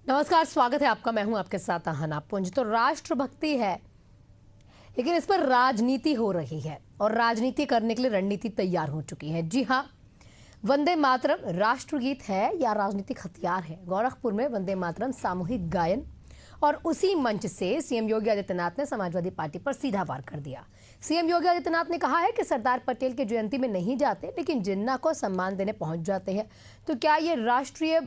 नमस्कार, स्वागत है आपका। मैं हूं आपके साथ आहना पुंज। तो राष्ट्रभक्ति है, लेकिन इस पर राजनीति हो रही है और राजनीति करने के लिए रणनीति तैयार हो चुकी है। जी हां, वंदे मातरम राष्ट्रगीत है या राजनीतिक हथियार है? गोरखपुर में वंदे मातरम सामूहिक गायन और उसी मंच से सीएम योगी आदित्यनाथ ने समाजवादी पार्टी पर सीधा वार कर दिया। सीएम योगी आदित्यनाथ ने कहा है कि सरदार पटेल की जयंती में नहीं जाते, लेकिन जिन्ना को सम्मान देने पहुंच जाते हैं। तो क्या ये राष्ट्रीय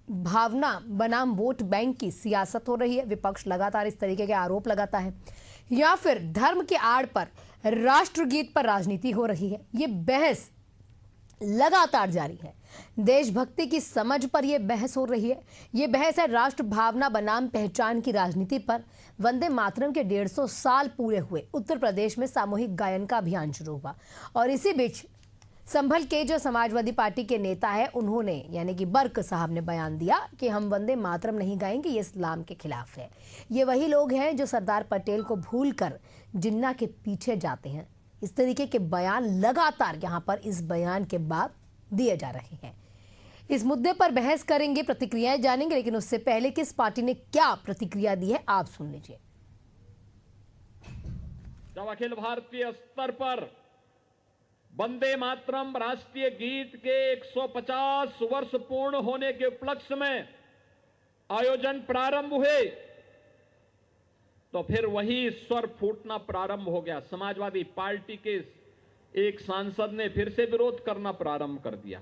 भावना बनाम वोट बैंक की सियासत हो रही है? विपक्ष लगातार इस तरीके के आरोप लगाता है। या फिर धर्म के आड़ पर राष्ट्रगीत पर राजनीति हो रही है? ये बहस लगातार जारी है। देशभक्ति की समझ पर यह बहस हो रही है। ये बहस है राष्ट्र भावना बनाम पहचान की राजनीति पर। वंदे मातरम के 150 साल पूरे हुए, उत्तर प्रदेश में सामूहिक गायन का अभियान शुरू हुआ और इसी बीच संभल के जो समाजवादी पार्टी के नेता है, उन्होंने यानी कि बर्क साहब ने बयान दिया कि हम वंदे मातरम नहीं गाएंगे, ये इस्लाम के खिलाफ है। ये वही लोग हैं जो सरदार पटेल को भूलकर जिन्ना के पीछे जाते हैं। इस तरीके के बयान लगातार यहाँ पर इस बयान के बाद दिए जा रहे हैं। इस मुद्दे पर बहस करेंगे, प्रतिक्रियाएं जानेंगे, लेकिन उससे पहले किस पार्टी ने क्या प्रतिक्रिया दी है आप सुन लीजिए। जब अखिल भारतीय स्तर पर वंदे मातरम राष्ट्रीय गीत के 150 वर्ष पूर्ण होने के उपलक्ष्य में आयोजन प्रारंभ हुए, तो फिर वही स्वर फूटना प्रारंभ हो गया। समाजवादी पार्टी के एक सांसद ने फिर से विरोध करना प्रारंभ कर दिया।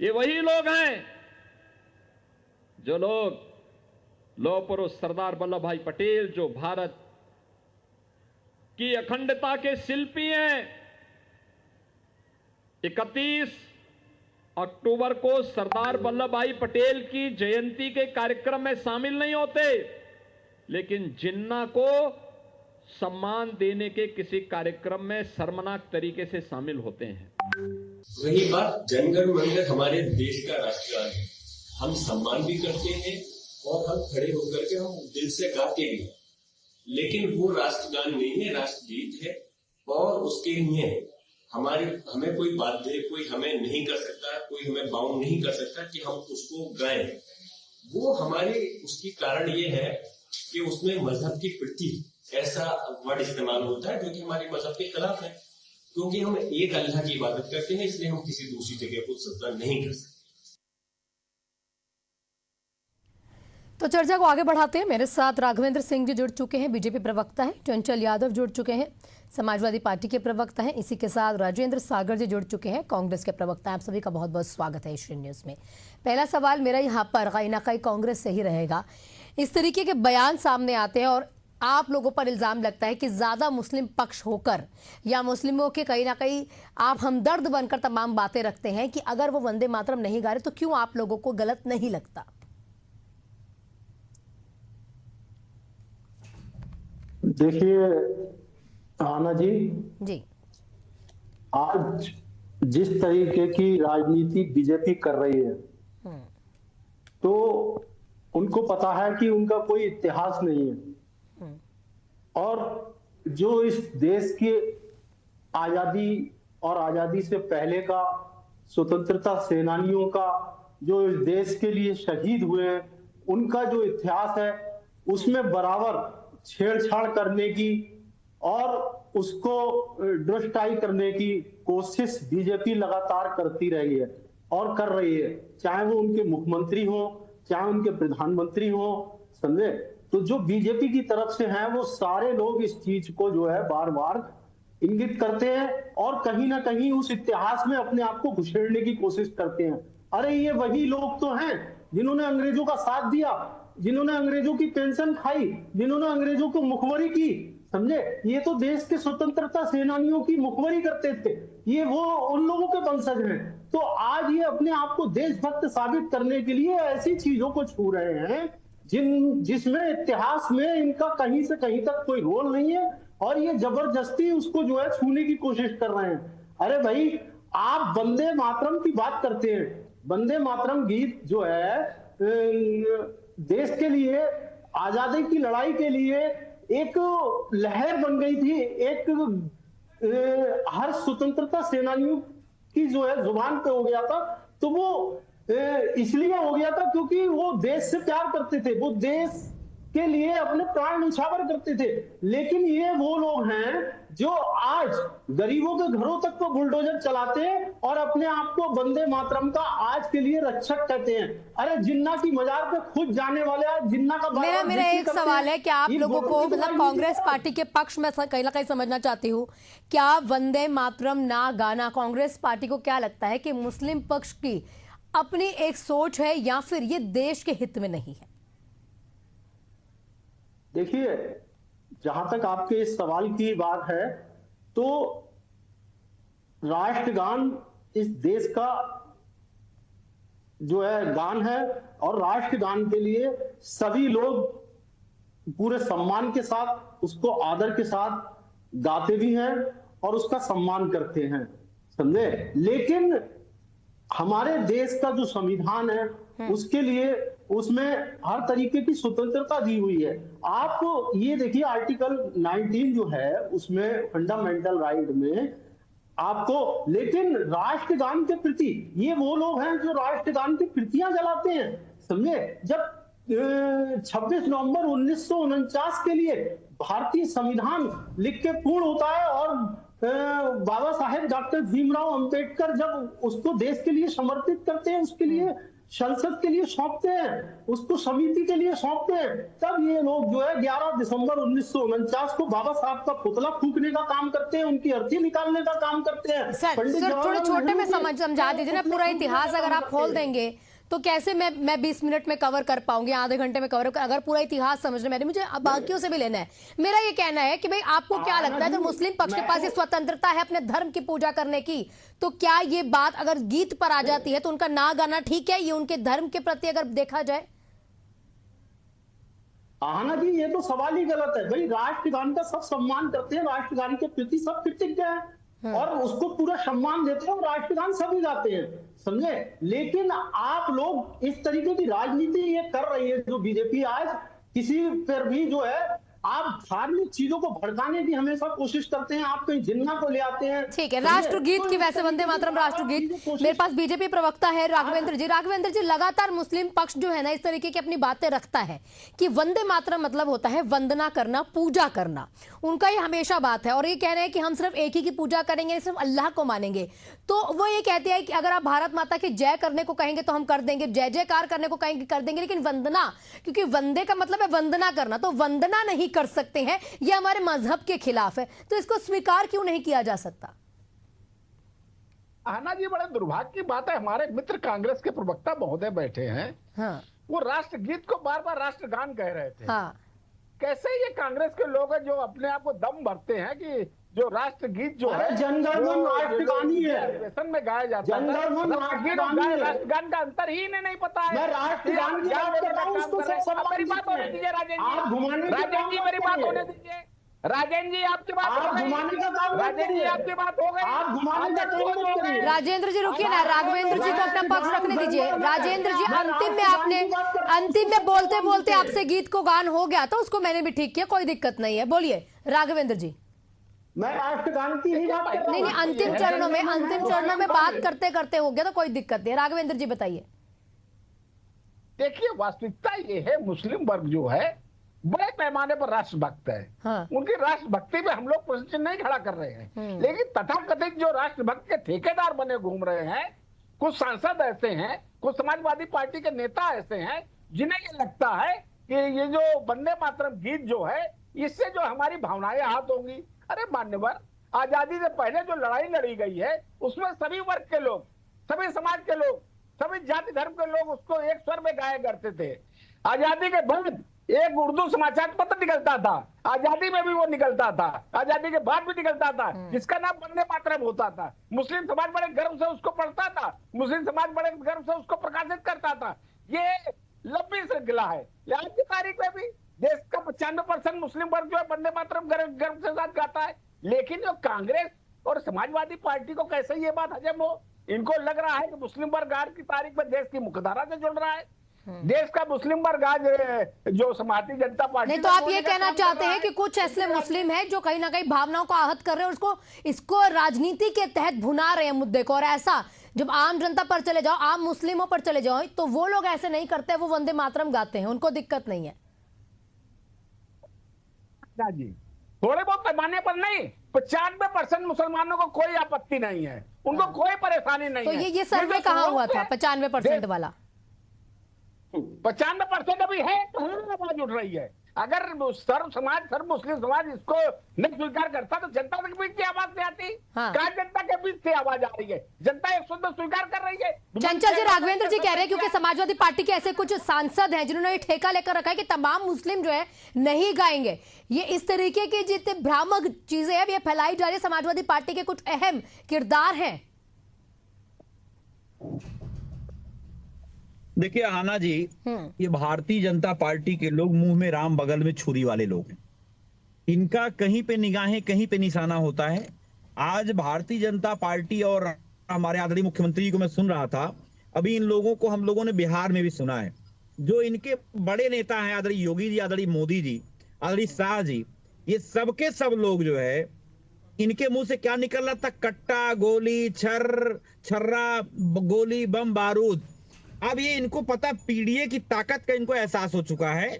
ये वही लोग हैं जो लोग लौह पुरुष सरदार वल्लभ भाई पटेल, जो भारत की अखंडता के शिल्पी हैं, 31 अक्टूबर को सरदार वल्लभ भाई पटेल की जयंती के कार्यक्रम में शामिल नहीं होते, लेकिन जिन्ना को सम्मान देने के किसी कार्यक्रम में शर्मनाक तरीके से शामिल होते हैं। वही बात, जनगण मन हमारे देश का राष्ट्रगान है। हम सम्मान भी करते हैं और हम खड़े होकर के हम दिल से गाते भी हैं, लेकिन वो राष्ट्रगान नहीं है, राष्ट्रगीत है। और उसके लिए हमें कोई बाध्य, कोई हमें नहीं कर सकता, कोई हमें बाउंड नहीं कर सकता कि हम उसको गाएं। वो हमारे उसकी कारण ये है कि उसमें मजहब की प्रति ऐसा वर्ड इस्तेमाल होता है जो कि हमारे मजहब के खिलाफ है। क्योंकि हम एक अल्लाह की इबादत करते हैं, इसलिए हम किसी दूसरी जगह को सजदा नहीं कर सकते। तो चर्चा को आगे बढ़ाते हैं। मेरे साथ राघवेंद्र सिंह जी जुड़ चुके हैं, बीजेपी प्रवक्ता हैं। चंचल यादव जुड़ चुके हैं, समाजवादी पार्टी के प्रवक्ता हैं। इसी के साथ राजेंद्र सागर जी जुड़ चुके हैं, कांग्रेस के प्रवक्ता हैं। आप सभी का बहुत बहुत स्वागत है एशियन न्यूज में। पहला सवाल मेरा यहाँ पर कहीं ना कहीं कांग्रेस से ही रहेगा। इस तरीके के बयान सामने आते हैं और आप लोगों पर इल्जाम लगता है कि ज्यादा मुस्लिम पक्ष होकर या मुस्लिमों के कहीं ना कहीं आप हमदर्द बनकर तमाम बातें रखते हैं कि अगर वो वंदे मातरम नहीं गा रहे तो क्यों आप लोगों को गलत नहीं लगता? देखिए आना जी, आज जिस तरीके की राजनीति बीजेपी कर रही है, तो उनको पता है कि उनका कोई इतिहास नहीं है और जो इस देश की आजादी और आजादी से पहले का स्वतंत्रता सेनानियों का, जो इस देश के लिए शहीद हुए हैं, उनका जो इतिहास है उसमें बराबर छेड़छाड़ करने की और उसको ड्रस्टाई करने की कोशिश बीजेपी लगातार करती रही है और कर रही है, चाहे वो उनके मुख्यमंत्री हो, चाहे उनके प्रधानमंत्री हो, समझे। तो जो बीजेपी की तरफ से हैं वो सारे लोग इस चीज को जो है बार बार इंगित करते हैं और कहीं ना कहीं उस इतिहास में अपने आप को घुसेड़ने की कोशिश करते हैं। अरे ये वही लोग तो हैं जिन्होंने अंग्रेजों का साथ दिया, जिन्होंने अंग्रेजों की पेंशन खाई, जिन्होंने अंग्रेजों को मुखबरी की, समझे। ये तो देश के स्वतंत्रता सेनानियों की मुखबरी करते थे, ये वो उन लोगों के वंशज हैं। तो आज ये अपने आप को देशभक्त साबित करने के लिए ऐसी चीजों को छू रहे हैं जिसमें इतिहास में इनका कहीं से कहीं तक कोई रोल नहीं है और ये जबरदस्ती उसको जो है छूने की कोशिश कर रहे हैं। अरे भाई, आप वंदे मातरम की बात करते हैं, वंदे मातरम गीत जो है देश के लिए, आजादी की लड़ाई के लिए एक लहर बन गई थी, एक हर स्वतंत्रता सेनानियों की जो है जुबान पे हो गया था। तो वो इसलिए हो गया था क्योंकि वो देश से प्यार करते थे, वो देश के लिए अपने प्राण न्यौछावर करते थे। लेकिन ये वो लोग हैं जो आज गरीबों के घरों तक तो बुलडोजर चलाते हैं और अपने आप को वंदे मातरम का आज के लिए रक्षक कहते हैं। अरे जिन्ना की मजार पे खुद जाने वाले आज जिन्ना का मेरा एक सवाल है कि आप लोगों को मतलब कांग्रेस पार्टी के पक्ष में कहीं ना कहीं समझना चाहती हूँ, क्या वंदे मातरम ना गाना कांग्रेस पार्टी को क्या लगता है कि मुस्लिम पक्ष की अपनी एक सोच है या फिर ये देश के हित में नहीं है? देखिए, जहां तक आपके इस सवाल की बात है तो राष्ट्रगान इस देश का जो है गान है और राष्ट्रगान के लिए सभी लोग पूरे सम्मान के साथ उसको आदर के साथ गाते भी हैं और उसका सम्मान करते हैं, समझे। लेकिन हमारे देश का जो संविधान है उसके लिए उसमें हर तरीके की स्वतंत्रता दी हुई है। आप ये देखिए आर्टिकल 19 जो है उसमें फंडामेंटल राइट में आपको, लेकिन राष्ट्रगान के प्रति ये वो लोग हैं जो राष्ट्रगान की कृतियां जलाते हैं, समझे। जब 26 नवंबर 1949 के लिए भारतीय संविधान लिख के पूर्ण होता है और बाबा साहेब डॉक्टर भीमराव अंबेडकर जब उसको देश के लिए समर्पित करते हैं, उसके लिए संसद के लिए सौंपते हैं, उसको समिति के लिए सौंपते हैं, तब ये लोग जो है 11 दिसंबर 1949 को बाबा साहब का पुतला फूंकने का काम करते हैं, उनकी अर्थी निकालने का काम करते हैं। सर थोड़े छोटे में समझा दीजिए ना, पूरा इतिहास अगर आप खोल देंगे तो कैसे मैं 20 मिनट में कवर कर पाऊंगी, आधे घंटे में कवर कर, अगर पूरा इतिहास समझने में मुझे बाकियों से भी लेना है। मेरा ये कहना है कि भाई आपको क्या लगता है अगर मुस्लिम पक्ष के पास ये स्वतंत्रता है अपने धर्म की पूजा करने की, तो क्या ये बात अगर गीत पर आ जाती है तो उनका ना गाना ठीक है, ये उनके धर्म के प्रति अगर देखा जाए? आना जी, ये तो सवाल ही गलत है भाई। राष्ट्रगान का सब सम्मान करते हैं, राष्ट्रगान के प्रति सब कृतज्ञ हैं और उसको पूरा सम्मान देते हैं और राष्ट्रगान सभी गाते हैं, समझे। लेकिन आप लोग इस तरीके की राजनीति ये कर रही है जो बीजेपी आज किसी पर भी जो है आप धार्मिक चीजों को भड़काने की हमेशा कोशिश करते हैं, आप कहीं जिन्ना को ले आते हैं। ठीक है, राष्ट्रगीत की वैसे वंदे मातरम राष्ट्रगीत, मेरे पास बीजेपी प्रवक्ता है राघवेंद्र जी। राघवेंद्र जी, लगातार मुस्लिम पक्ष जो है ना इस तरीके की अपनी बातें रखता है कि वंदे मातरम मतलब होता है वंदना करना, पूजा करना, उनका ये हमेशा बात है। और ये कह रहे हैं कि हम सिर्फ एक ही की पूजा करेंगे, सिर्फ अल्लाह को मानेंगे। तो वो ये कहते हैं कि अगर आप भारत माता की जय करने को कहेंगे तो हम कर देंगे, जय जयकार करने को कहेंगे कर देंगे, लेकिन वंदना, क्योंकि वंदे का मतलब है वंदना करना, तो वंदना नहीं कर सकते हैं, यह हमारे मजहब के खिलाफ है। तो इसको स्वीकार क्यों नहीं किया जा सकता? आना जी, बड़े दुर्भाग्य की बात है, हमारे मित्र कांग्रेस के प्रवक्ता महोदय बैठे हैं, हाँ, वो राष्ट्रगीत को बार बार राष्ट्रगान कह रहे थे। हाँ, कैसे ये कांग्रेस के लोग हैं जो अपने आप को दम भरते हैं कि जो राष्ट्रगीत जो है जनगणमन राष्ट्रगान ही है, अधिवेशन में गाया जाता है। जनगणमन राष्ट्रगान का अंतर ही इन्हें नहीं पता है। मैं राष्ट्रगान की बात कर रहा हूं, उसको सब सम्मान मेरी बात होने दीजिए आप घुमाने का राजेंद्र काम जी, मेरी मत बात करिए। होने दीजिए। राजेंद्र जी, आपकी बात आप हो गई। घुमाने का काम मत राजेंद्र जी, करिए। आपकी बात हो गई। आप घुमाने का काम मत करिए। राजेंद्र जी रुकिए ना, राघवेंद्र जी को अपना पक्ष रखने दीजिए। राजेंद्र जी, अंतिम में आपने अंतिम में बोलते बोलते आपसे गीत को गान हो गया, तो उसको मैंने भी ठीक किया, कोई दिक्कत नहीं है। बोलिए राघवेंद्र जी। मैं राष्ट्रगान की ही बात कर रहा हूं। नहीं, अंतिम चरणों में बात करते करते हो गया, तो कोई दिक्कत नहीं है। राघवेंद्र जी बताइए। देखिए, वास्तविकता ये है, मुस्लिम वर्ग जो है बड़े पैमाने पर राष्ट्रभक्त है। हाँ। उनकी राष्ट्रभक्ति पे हम लोग प्रश्न नहीं खड़ा कर रहे हैं, लेकिन तथाकथित जो राष्ट्रभक्त के ठेकेदार बने घूम रहे हैं, कुछ सांसद ऐसे हैं, कुछ समाजवादी पार्टी के नेता ऐसे हैं जिन्हें ये लगता है कि ये जो वंदे मातरम गीत जो है इससे जो हमारी भावनाएं आहत होंगी। अरे मान्यवर, आजादी से पहले जो लड़ाई लड़ी गई है उसमें सभी वर्ग के लोग, सभी समाज के लोग, सभी जाति धर्म के लोग उसको एक स्वर में गाया करते थे। आजादी के बाद एक उर्दू समाचार पत्र निकलता था, आजादी में भी वो निकलता था, आजादी के बाद भी निकलता था, जिसका नाम वंदे मातरम होता था। मुस्लिम समाज बड़े गर्व से उसको पढ़ता था, मुस्लिम समाज बड़े गर्व से उसको प्रकाशित करता था। ये लंबी श्रृंखला है। आज की तारीख में भी देश का 95% मुस्लिम वर्ग जो है वंदे मातरम गर्व के साथ गाता है। लेकिन जो कांग्रेस और समाजवादी पार्टी को कैसे ये बात हजम हो, इनको लग रहा है कि मुस्लिम वर्ग आज की तारीख में देश की मुख्यधारा से जुड़ रहा है। देश का मुस्लिम वर्ग आज जो समाजवादी जनता पार्टी नहीं तो आप ये कहना चाहते हैं कि कुछ ऐसे मुस्लिम हैं जो कहीं ना कहीं भावनाओं को आहत कर रहे हैं और इसको राजनीति के तहत भुना रहे हैं मुद्दे को, और ऐसा जब आम जनता पर चले जाओ, आम मुस्लिमों पर चले जाओ, तो वो लोग ऐसे नहीं करते, वो वंदे मातरम गाते हैं, उनको दिक्कत नहीं है। जी थोड़े बहुत पैमाने पर नहीं, 95% मुसलमानों को कोई आपत्ति नहीं है, उनको कोई परेशानी नहीं तो है। ये सर्वे कहाँ हुआ था 95% वाला? 95% अभी है, कहाँ आवाज उठ रही है? अगर सर्व समाज, सर्व मुस्लिम समाज इसको नहीं स्वीकार करता तो जनता के बीच की आवाज से आती। हाँ। कहाँ जनता के बीच से आवाज आ रही है? जनता एक शुद्ध स्वीकार कर रही है। चंचल जी, राघवेंद्र जी कह रहे हैं क्योंकि समाजवादी पार्टी के ऐसे कुछ सांसद हैं जिन्होंने ये ठेका लेकर रखा है कि तमाम मुस्लिम जो है नहीं गाएंगे। ये इस तरीके की जितने भ्रामक चीजें हैं ये फैलाई जा रही है, समाजवादी पार्टी के कुछ अहम किरदार हैं। देखिए आना जी, ये भारतीय जनता पार्टी के लोग मुंह में राम बगल में छुरी वाले लोग हैं। इनका कहीं पे निगाहें कहीं पे निशाना होता है। आज भारतीय जनता पार्टी और हमारे आदरणीय मुख्यमंत्री जी को मैं सुन रहा था, अभी इन लोगों को हम लोगों ने बिहार में भी सुना है। जो इनके बड़े नेता हैं, आदरणीय योगी जी, आदरणीय मोदी जी, आदरणीय शाह जी, ये सबके सब लोग जो है इनके मुंह से क्या निकल रहा था? कट्टा, गोली, छर्रा, गोली, बम, बारूद। अब ये इनको पता पीडीए की ताकत का इनको एहसास हो चुका है।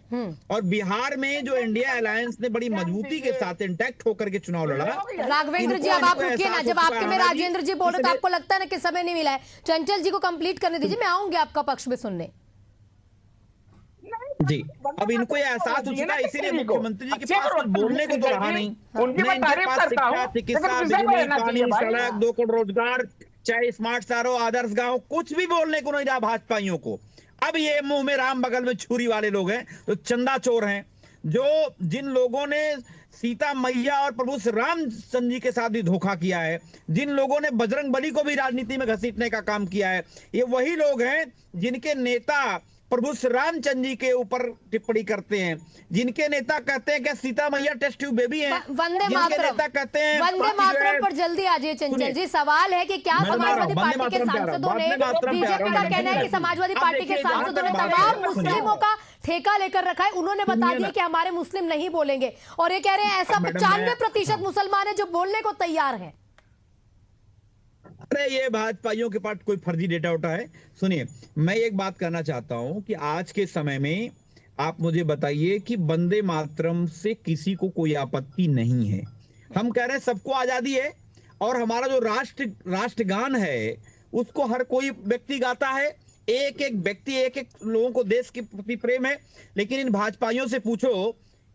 और बिहार में जो इंडिया अलायंस ने बड़ी मजबूती के साथ इंटैक्ट होकर के चुनाव लड़ा। राघवेंद्र जी अब आप रुकिए ना, जब आपके में राजेंद्र जी बोल रहे तो आपको लगता है ना कि समय नहीं मिला है। चंचल जी को कंप्लीट करने दीजिए, मैं आऊंगी आपका पक्ष में सुनने। जी अब इनको ये एहसास हो चुका है, इसीलिए मुख्यमंत्री जी के पास कुछ बोलने को तो रहा नहीं। उनकी मैं तारीफ करता शिक्षा, हूं, चिकित्सा, लेकिन बिजली, रहना पानी, चाहिए भाई। सड़क, 2 करोड़ रोजगार, चाहे स्मार्ट शहरों, आदर्श गांव, कुछ भी बोलने को नहीं रहा भाजपाइयों को। अब ये मुंह में राम बगल में छुरी वाले लोग हैं, तो चंदा चोर हैं, जो जिन लोगों ने सीता मैया और प्रभु श्री रामचंद्र जी के साथ भी धोखा किया है, जिन लोगों ने बजरंग बली को भी राजनीति में घसीटने का काम किया है, ये वही लोग हैं जिनके नेता प्रभु श्री रामचंद्र जी के ऊपर टिप्पणी करते हैं, जिनके नेता कहते हैं कि सीता मैया टेस्ट ट्यूब बेबी हैं, वंदे मातरम, नेता कहते हैं वंदे मातरम पर जल्दी आ जाइए चंचल जी। सवाल है कि क्या समाजवादी पार्टी के सांसदों ने, बीजेपी का कहना है कि समाजवादी पार्टी के सांसदों ने तमाम मुस्लिमों का ठेका लेकर रखा है, उन्होंने बता दिया कि हमारे मुस्लिम नहीं बोलेंगे, और ये कह रहे हैं ऐसा 95% मुसलमान है जो बोलने को तैयार है। अरे ये भाजपाइयों के पास कोई फर्जी डेटा उठा है। सुनिए, मैं एक बात कहना चाहता हूं कि आज के समय में आप मुझे बताइए कि वंदे मातरम से किसी को कोई आपत्ति नहीं है। हम कह रहे हैं सबको आजादी है, और हमारा जो राष्ट्रगान है उसको हर कोई व्यक्ति गाता है, एक एक व्यक्ति, एक एक लोगों को देश के प्रति प्रेम है। लेकिन इन भाजपाइयों से पूछो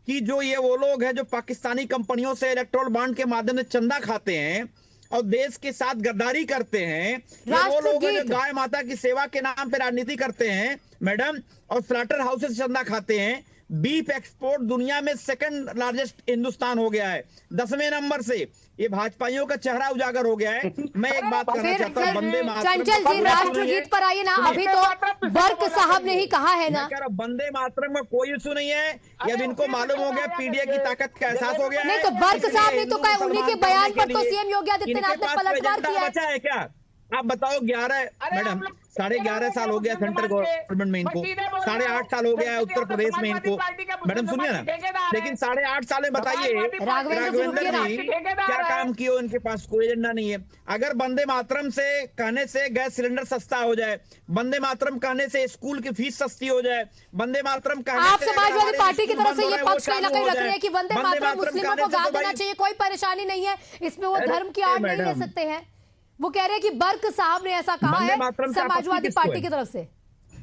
कि जो ये वो लोग हैं जो पाकिस्तानी कंपनियों से इलेक्ट्रोल बॉन्ड के माध्यम से चंदा खाते हैं और देश के साथ गद्दारी करते हैं, ये वो लोग हैं जो गाय माता की सेवा के नाम पे राजनीति करते हैं मैडम, और स्लॉटर हाउस से चंदा खाते हैं। बीफ एक्सपोर्ट दुनिया में 2nd लार्जेस्ट हिंदुस्तान हो गया है, 10वें नंबर से। ये भाजपाइयों का चेहरा उजागर हो गया है। मैं एक बात कहना चाहता हूं, वंदे मातरम, चंचल जी राष्ट्रगीत पर आइए ना, अभी तो बर्क साहब ने ही कहा है ना। वंदे मातरम में कोई इशू नहीं है, अब इनको मालूम हो गया पीडीए की ताकत का एहसास हो गया। नहीं तो बर्क साहब ने तो कहा, उन्हीं के बयान पर तो सीएम योगी आदित्यनाथ ने पलटवार किया बचा है क्या? आप बताओ। 11 मैडम 11.5 साल हो गया सेंट्रल गवर्नमेंट में इनको, 8.5 साल हो गया है उत्तर प्रदेश में इनको। मैडम सुनिए ना, लेकिन 8.5 साल में बताइए राघवेंद्र जी क्या काम किए? इनके पास कोई एजेंडा नहीं है। अगर वंदे मातरम से कहने से गैस सिलेंडर सस्ता हो जाए, वंदे मातरम कहने से स्कूल की फीस सस्ती हो जाए, वंदे मातरम कहने आप समाजवादी पार्टी की तरफ से ये पक्ष कहीं ना कहीं रख रहे हैं कि वंदे मातरम मुस्लिमों को गा देना चाहिए, कोई परेशानी नहीं है इसमें, वो धर्म की आड़ नहीं ले सकते हैं। वो कह रहे हैं कि बर्क साहब ने ऐसा कहा है समाजवादी पार्टी की तरफ से।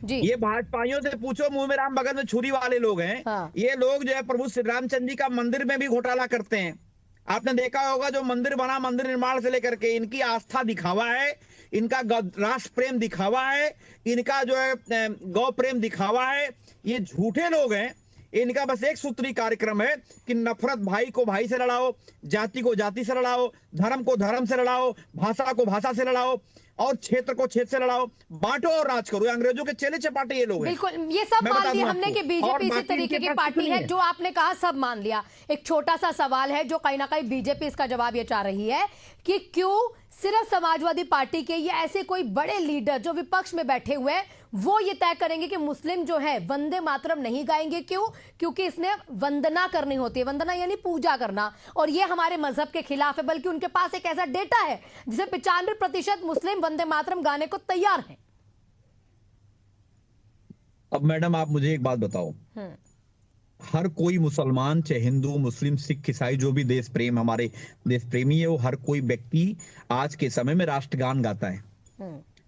जी ये भाजपाइयों से पूछो, मुंह में राम बगल में छुरी वाले लोग हैं। हाँ। ये लोग जो है प्रभु श्री रामचंद्र जी का मंदिर में भी घोटाला करते हैं। आपने देखा होगा जो मंदिर बना, मंदिर निर्माण से लेकर के इनकी आस्था दिखावा है, इनका राष्ट्र प्रेम दिखावा है, इनका जो है गौ प्रेम दिखावा है। ये झूठे लोग हैं। इनका बस एक सूत्री कार्यक्रम है कि नफरत भाई को भाई से लड़ाओ, जाति को जाति से लड़ाओ, धर्म को धर्म से लड़ाओ, भाषा को भाषा से लड़ाओ, और क्षेत्र को क्षेत्र से लड़ाओ, बांटो और राज करो। अंग्रेजों के चेले चपाटे ये लोग हैं। बिल्कुल, ये सब मान लिया हमने कि बीजेपी इसी तरीके की पार्टी है। जो आपने कहा सब मान लिया। एक छोटा सा सवाल है जो कहीं ना कहीं बीजेपी इसका जवाब ये चाह रही है कि क्यों सिर्फ समाजवादी पार्टी के ये ऐसे कोई बड़े लीडर जो विपक्ष में बैठे हुए हैं वो ये तय करेंगे कि मुस्लिम जो है वंदे मातरम नहीं गाएंगे। क्यों? क्योंकि इसने वंदना करनी होती है, वंदना यानी पूजा करना, और ये हमारे मजहब के खिलाफ है। बल्कि उनके पास एक ऐसा डेटा है जिसे 95% मुस्लिम वंदे मातरम गाने को तैयार हैं। अब मैडम आप मुझे एक बात बताओ, हर कोई मुसलमान, चाहे हिंदू, मुस्लिम, सिख, ईसाई, जो भी देश प्रेम, हमारे देश प्रेमी है, वो हर कोई व्यक्ति आज के समय में राष्ट्रगान गाता है।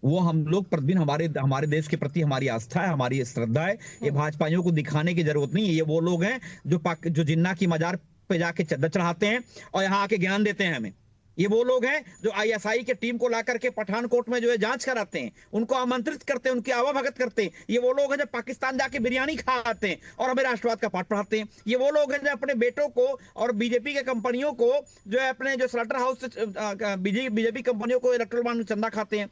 वो हम लोग प्रतिदिन हमारे देश के प्रति हमारी आस्था है, हमारी श्रद्धा है। ये भाजपाइयों को दिखाने की जरूरत नहीं है। ये वो लोग हैं जो जिन्ना की मजार पे जाके चद्दर चढ़ाते हैं और यहाँ आके ज्ञान देते हैं हमें। ये वो लोग हैं जो आईएसआई के टीम को ला करके पठानकोट में जो है जांच कराते हैं, उनको आमंत्रित करते हैं, उनकी आवाभगत करते हैं। ये वो लोग हैं जो पाकिस्तान जाके बिरयानी खाते हैं और हमें राष्ट्रवाद का पाठ पढ़ाते हैं। ये वो लोग हैं जो अपने बेटों को और बीजेपी के कंपनियों को जो है अपने जो स्लॉटर हाउस बीजेपी कंपनियों को इलेक्ट्रल बॉन्ड में चंदा खाते हैं,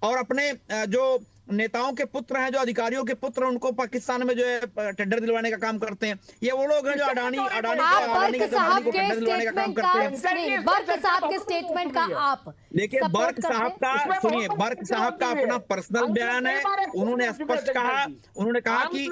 और अपने जो नेताओं के पुत्र हैं, जो अधिकारियों के पुत्र, उनको पाकिस्तान में जो है टेंडर दिलवाने का काम करते हैं। ये वो लोग हैं जो अडानी आप के बर्क साहब को के टेंडर दिलवाने का काम स्टेटमेंट करते हैं। का, बर्क साहब के स्टेटमेंट का आप देखिए, बर्क साहब का सुनिए, बर्क साहब का अपना पर्सनल बयान है। उन्होंने स्पष्ट कहा, उन्होंने कहा कि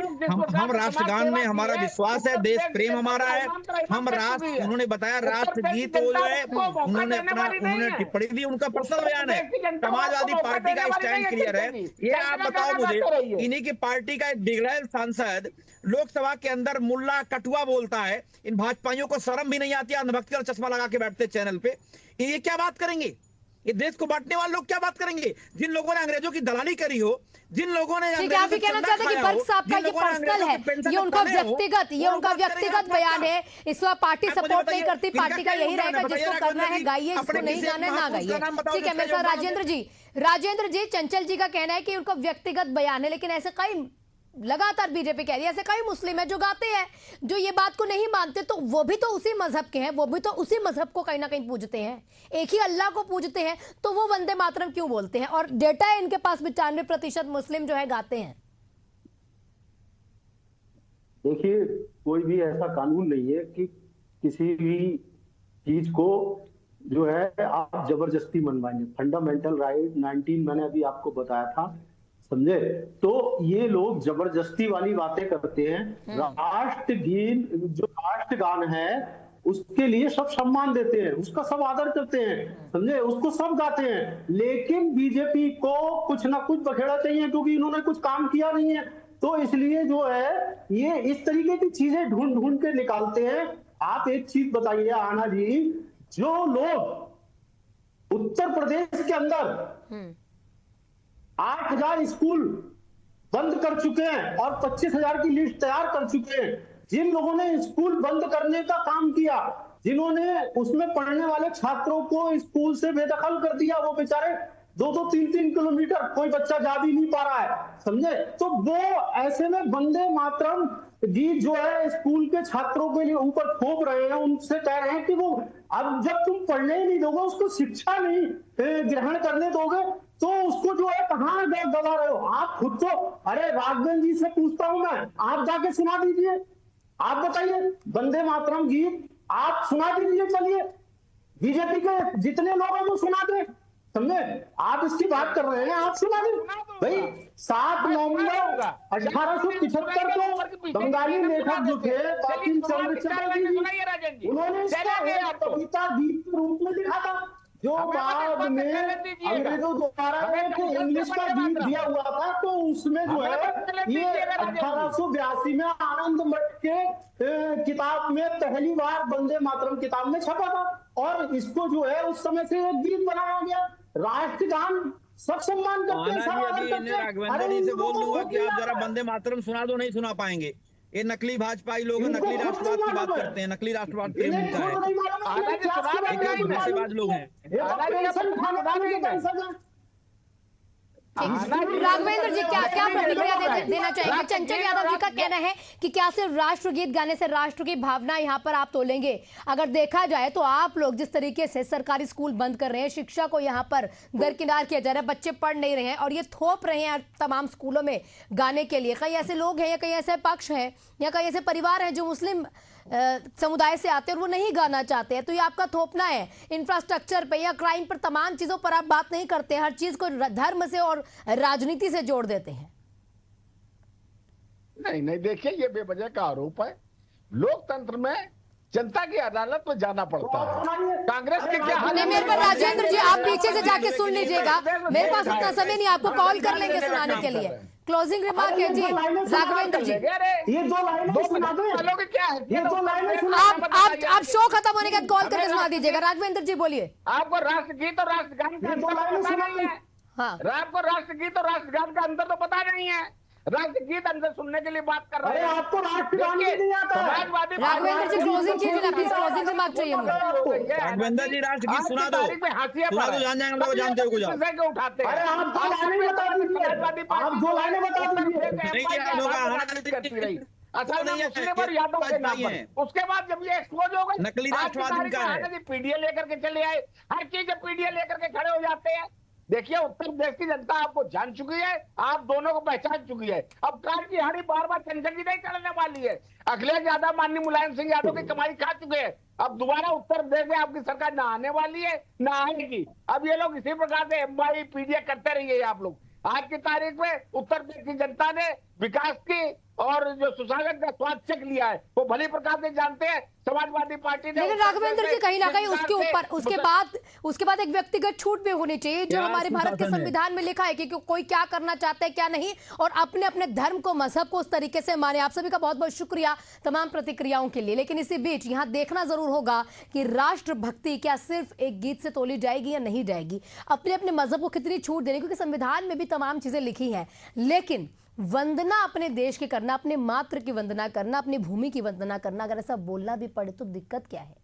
हम राष्ट्रगान में हमारा विश्वास है, देश प्रेम हमारा है, हम राष्ट्र, उन्होंने बताया राष्ट्रगीत वो जो है उन्होंने टिप्पणी दी, उनका पर्सनल बयान है। समाजवादी पार्टी का स्टैंड क्लियर है। ये आप बताओ मुझे, इन्हीं की पार्टी का एक डिग्रैल सांसद लोकसभा के अंदर मुल्ला कटुआ बोलता है। इन भाजपाइयों को शर्म भी नहीं आती, अंधभक्ति और चश्मा लगा के बैठते चैनल पे। ये क्या बात करेंगे? ये देश को बांटने वाले लोग क्या बात करेंगे? जिन लोगों ने अंग्रेजों की दलाली करी हो, जिन लोगों ने ठीक है, आप भी कहना चाहते हैं कि बर्क साहब का ये पर्सनल है, ये उनका व्यक्तिगत बयान है। इस वक्त पार्टी सपोर्ट नहीं करती, पार्टी का यही रहेगा, जिसको करना है गाइए, जिसको नहीं गाना है ना गाइए। ठीक है, मेरे साथ राजेंद्र जी, चंचल जी का कहना है कि उनका व्यक्तिगत बयान है, लेकिन ऐसे कई लगातार बीजेपी कह रही है, ऐसे कई मुस्लिम है जो गाते हैं, जो ये बात को नहीं मानते, तो वो भी तो उसी मजहब के हैं, वो भी तो उसी मजहब को कहीं ना कहीं पूजते हैं, एक ही अल्लाह को पूजते हैं, तो वो वंदे मातरम क्यों बोलते हैं? और डेटा है इनके पास 95% मुस्लिम जो है गाते हैं। देखिए, कोई भी ऐसा कानून नहीं है कि किसी भी चीज को जो है आप जबरदस्ती मनवाएंगे। फंडामेंटल राइट 19 मैंने अभी आपको बताया था, समझे? तो ये लोग जबरदस्ती वाली बातें करते हैं। राष्ट्रगीत जो राष्ट्रगान है उसके लिए सब सम्मान देते हैं, उसका सब आदर करते हैं, समझे? उसको सब गाते हैं, लेकिन बीजेपी को कुछ ना कुछ बखेड़ा चाहिए, क्योंकि इन्होंने कुछ काम किया नहीं है। तो इसलिए जो है ये इस तरीके की चीजें ढूंढ ढूंढ के निकालते हैं। आप एक चीज बताइए आना जी, जो लोग उत्तर प्रदेश के अंदर 8,000 स्कूल बंद कर चुके हैं और 25,000 की लिस्ट तैयार कर चुके हैं, जिन लोगों ने स्कूल बंद करने का काम किया, जिन्होंने उसमें पढ़ने वाले छात्रों को स्कूल से बेदखल कर दिया, वो बेचारे 2-2, 3-3 किलोमीटर कोई बच्चा जा भी नहीं पा रहा है, समझे? तो वो ऐसे में वंदे मातरम गीत जो है स्कूल के छात्रों के लिए ऊपर थोप रहे हैं, उनसे कह रहे हैं कि वो अब जब तुम पढ़ने ही नहीं दोगे, उसको शिक्षा नहीं ग्रहण करने दोगे, तो उसको जो है कहाँ गवा रहे हो आप खुद को? अरे राघवेंद्र जी से पूछता हूं मैं, आप जाके सुना दीजिए, आप बताइए वंदे मातरम गीत आप सुना दीजिए, चलिए बीजेपी के जितने लोग हैं वो सुना दे, समझे? आप इसकी बात कर रहे हैं, आप सुना दे भाई। 7 नवंबर 1875 को बंगाली लेखक जो थे बंकिम चंद्र चटर्जी, उन्होंने इसको कविता गीत के रूप में लिखा था, जो बाद में अंग्रेजों द्वारा एक इंग्लिश का गीत दिया हुआ था। तो उसमें जो है ये 1882 में आनंद मठ के किताब में पहली बार वंदे मातरम किताब में छपा था, और इसको जो है उस समय से एक गीत बनाया गया। राष्ट्रगान सब सम्मान करते हैं, सब आदर करते हैं। राघवेंद्र जी से बोल दूंगा कि आप जरा वंदे मातरम सुना दो, नहीं सुना पाएंगे। ये नकली भाजपाई लोग नकली राष्ट्रवाद की बात करते हैं, नकली राष्ट्रवाद प्रेम होता है, लोग हैं। राघवेंद्र जी क्या प्रतिक्रिया देना चाहेंगे? चंचल यादव जी का कहना है कि क्या सिर्फ राष्ट्रगीत गाने से राष्ट्र की भावना यहाँ पर आप तोलेंगे? अगर देखा जाए तो आप लोग जिस तरीके से सरकारी स्कूल बंद कर रहे हैं, शिक्षा को यहाँ पर दरकिनार किया जा रहा है, बच्चे पढ़ नहीं रहे हैं और ये थोप रहे हैं तमाम स्कूलों में गाने के लिए, कई ऐसे लोग हैं या कई ऐसे पक्ष हैं या कई ऐसे परिवार हैं जो मुस्लिम समुदाय से आते हैं और वो नहीं गाना चाहते हैं, तो ये आपका थोपना है इंफ्रास्ट्रक्चर पे या क्राइम पर, तमाम चीजों पर आप बात नहीं करते, हर चीज को धर्म से और राजनीति से जोड़ देते हैं। नहीं नहीं, देखिए ये बेवजह का आरोप है। लोकतंत्र में जनता की अदालत में जाना पड़ता है। कांग्रेस के क्या हाल नहीं, मेरे पर राजेंद्र जी आप पीछे से जाके सुन लीजिएगा, मेरे पास उतना समय नहीं, आपको कॉल कर लेंगे सुनाने के लिए। क्लोजिंग रिमार्क है जी राघवेंद्र जी। ये दो लाइनें सुना दो। वालों की क्या है, ये दो लाइनें सुना आप शो खत्म होने के बाद कॉल करके सुना दीजिएगा। राघवेंद्र जी बोलिए। आपको राष्ट्रगीत और राष्ट्रगान का अंतर पता नहीं है। हाँ, आपको राष्ट्रगीत और राष्ट्रगान का अंतर तो पता नहीं है। राष्ट्रगीत अंदर सुनने के लिए बात कर रहे अरे हैं। आपको राष्ट्रगान भी नहीं आता है। समाजवादी राघवेंद्र जी क्लोजिंग कीजिए ना प्लीज, क्लोजिंग रिमार्क चाहिए मुझे। राघवेंद्र जी राष्ट्रगीत सुना दो, सुना दो, जान जाएंगे हम लोग, जानते हो कुछ आप। उठाते अरे आप दो लाइनें बता दीजिए, आप दो लाइनें बता दीजिए। नहीं, ये लोग करती रही असल में मुस्लिम और यादव के नाम पर। उसके बाद जब ये एक्सपोज हो गए, नकली राष्ट्रवाद इनका है। पीडीए लेकर के चले आए, हर चीज पीडीए लेकर के खड़े हो जाते हैं। देखिए उत्तर प्रदेश की जनता आपको जान चुकी है, आप दोनों को पहचान चुकी है। अब काट की हारी बार बार चंचल नहीं चलने वाली है। अखिलेश यादव माननीय मुलायम सिंह यादव की कमाई खा चुके हैं। अब दोबारा उत्तर प्रदेश में आपकी सरकार ना आने वाली है ना आएगी। अब ये लोग इसी प्रकार से एमवाई पीडीए करते रहिए आप लोग। आज की तारीख में उत्तर प्रदेश की जनता ने विकास की और जो सुशासन का स्वाद चख लिया है, वो भली प्रकार से जानते हैं। समाजवादी पार्टी ने, लेकिन राघवेंद्र जी कहीं ना कहीं उसके ऊपर उसके बाद एक व्यक्तिगत छूट भी होनी चाहिए जो हमारे भारत के संविधान में लिखा है कि कोई क्या करना चाहता है क्या नहीं, और अपने अपने धर्म को मजहब को उस तरीके से माने। आप सभी का बहुत बहुत शुक्रिया तमाम प्रतिक्रियाओं के लिए। लेकिन इसी बीच यहाँ देखना जरूर होगा कि राष्ट्रभक्ति क्या सिर्फ एक गीत से तोली जाएगी या नहीं जाएगी, अपने अपने मजहब को कितनी छूट देनी, क्योंकि संविधान में भी तमाम चीजें लिखी हैं। लेकिन वंदना अपने देश की करना, अपने मातृ की वंदना करना, अपनी भूमि की वंदना करना, अगर ऐसा बोलना भी पड़े तो दिक्कत क्या है?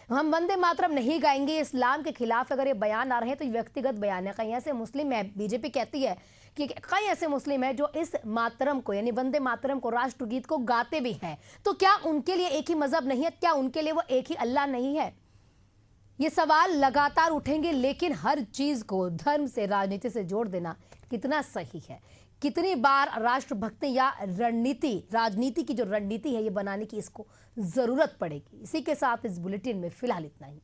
हम वंदे मातरम नहीं गाएंगे, इस्लाम के खिलाफ अगर ये बयान आ रहे हैं तो व्यक्तिगत बयान है। कहीं ऐसे मुस्लिम है, बीजेपी कहती है कि कई ऐसे मुस्लिम है जो इस मातरम को यानी वंदे मातरम को, राष्ट्रगीत को गाते भी हैं। तो क्या उनके लिए एक ही मजहब नहीं है? क्या उनके लिए वो एक ही अल्लाह नहीं है? ये सवाल लगातार उठेंगे। लेकिन हर चीज को धर्म से, राजनीति से जोड़ देना कितना सही है? कितनी बार राष्ट्रभक्ति या रणनीति, राजनीति की जो रणनीति है ये बनाने की इसको जरूरत पड़ेगी? इसी के साथ इस बुलेटिन में फिलहाल इतना ही।